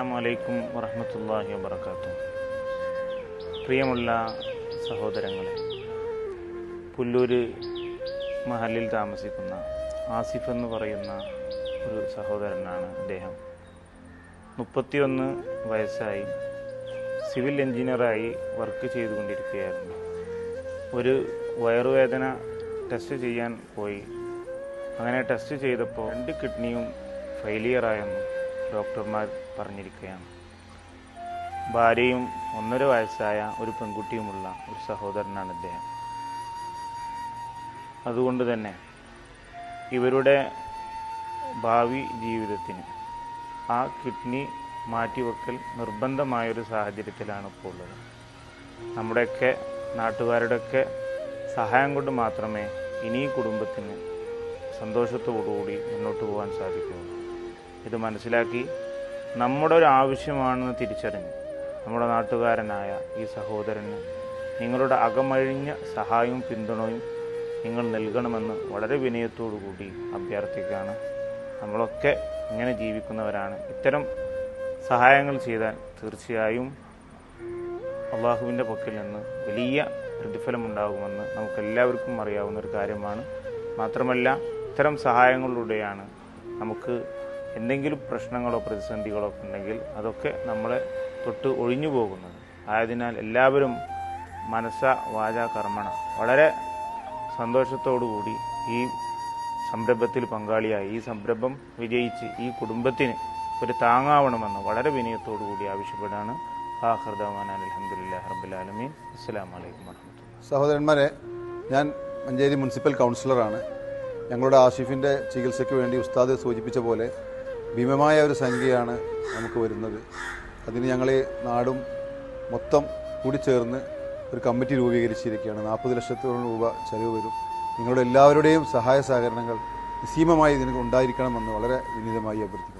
അസ്സലാമു അലൈക്കും വറഹ്മത്തുള്ളാഹി വബറകാതുഹു. പ്രിയമുള്ള സഹോദരങ്ങളെ, പുല്ലൂര് മഹലിൽ താമസിക്കുന്ന ആസിഫ് എന്ന് പറയുന്ന ഒരു സഹോദരനാണ് അദ്ദേഹം. 31 വയസ്സായി, സിവിൽ എഞ്ചിനീയറായി വർക്ക് ചെയ്തുകൊണ്ടിരിക്കുകയായിരുന്നു. ഒരു വയറുവേദന ടെസ്റ്റ് ചെയ്യാൻ പോയി. അങ്ങനെ ടെസ്റ്റ് ചെയ്തപ്പോൾ 2 കിഡ്നിയും ഫെയിലിയറായെന്ന് ഡോക്ടർമാർ പറഞ്ഞിരിക്കുകയാണ്. ഭാര്യയും 1.5 വയസ്സായ ഒരു പെൺകുട്ടിയുമുള്ള ഒരു സഹോദരനാണ് ഇദ്ദേഹം. അതുകൊണ്ട് തന്നെ ഇവരുടെ ഭാവി ജീവിതത്തിന് ആ കിഡ്നി മാറ്റിവെക്കൽ നിർബന്ധമായൊരു സാഹചര്യത്തിലാണ് ഇപ്പോൾ ഉള്ളത്. നമ്മുടെയൊക്കെ നാട്ടുകാരുടെയൊക്കെ സഹായം കൊണ്ട് മാത്രമേ ഇനി കുടുംബത്തിന് സന്തോഷത്തോടുകൂടി മുന്നോട്ട് പോകാൻ സാധിക്കുകയുള്ളൂ. ഇത് മനസ്സിലാക്കി നമ്മുടെ ഒരു ആവശ്യമാണെന്ന് തിരിച്ചറിഞ്ഞ് നമ്മുടെ നാട്ടുകാരനായ ഈ സഹോദരന് നിങ്ങളുടെ അകമഴിഞ്ഞ സഹായവും പിന്തുണയും നിങ്ങൾ നൽകണമെന്ന് വളരെ വിനയത്തോടു കൂടി അഭ്യർത്ഥിക്കുകയാണ്. നമ്മളൊക്കെ ഇങ്ങനെ ജീവിക്കുന്നവരാണ്. ഇത്തരം സഹായങ്ങൾ ചെയ്താൽ തീർച്ചയായും അള്ളാഹുവിൻ്റെ പക്കൽ നിന്ന് വലിയ പ്രതിഫലമുണ്ടാകുമെന്ന് നമുക്കെല്ലാവർക്കും അറിയാവുന്ന ഒരു കാര്യമാണ്. മാത്രമല്ല, ഇത്തരം സഹായങ്ങളിലൂടെയാണ് നമുക്ക് എന്തെങ്കിലും പ്രശ്നങ്ങളോ പ്രതിസന്ധികളോ ഉണ്ടെങ്കിൽ അതൊക്കെ നമ്മളെ തൊട്ട് ഒഴിഞ്ഞു പോകുന്നത്. ആയതിനാൽ എല്ലാവരും മനസ്സ വാച കർമ്മണ വളരെ സന്തോഷത്തോടുകൂടി ഈ സംരംഭത്തിൽ പങ്കാളിയായി ഈ സംരംഭം വിജയിച്ച് ഈ കുടുംബത്തിന് ഒരു താങ്ങാവണമെന്ന് വളരെ വിനയത്തോടു കൂടി ആവശ്യപ്പെടാണ്. അൽഹംദുലില്ലാഹി റബ്ബിൽ ആലമീൻ. അസ്സലാമു അലൈക്കും വറഹ്മത്തുള്ളാഹി. സഹോദരന്മാരെ, ഞാൻ മഞ്ചേരി മുനിസിപ്പൽ കൗൺസിലറാണ്. ഞങ്ങളുടെ ആസിഫിൻ്റെ ചികിത്സയ്ക്ക് വേണ്ടി ഉസ്താദ് സൂചിപ്പിച്ച പോലെ ഭീമമായ ഒരു സംഖ്യയാണ് നമുക്ക് വരുന്നത്. അതിന് ഞങ്ങൾ നാടും മൊത്തം കൂടി ചേർന്ന് ഒരു കമ്മിറ്റി രൂപീകരിച്ചിരിക്കുകയാണ്. 40 ലക്ഷത്തോളം രൂപ ചെലവ് വരും. നിങ്ങളുടെ എല്ലാവരുടെയും സഹായ സഹകരണങ്ങൾ നിസ്സീമമായി ഇതിന് ഉണ്ടായിരിക്കണമെന്ന് വളരെ വിനീതമായി അഭ്യർത്ഥിക്കുന്നു.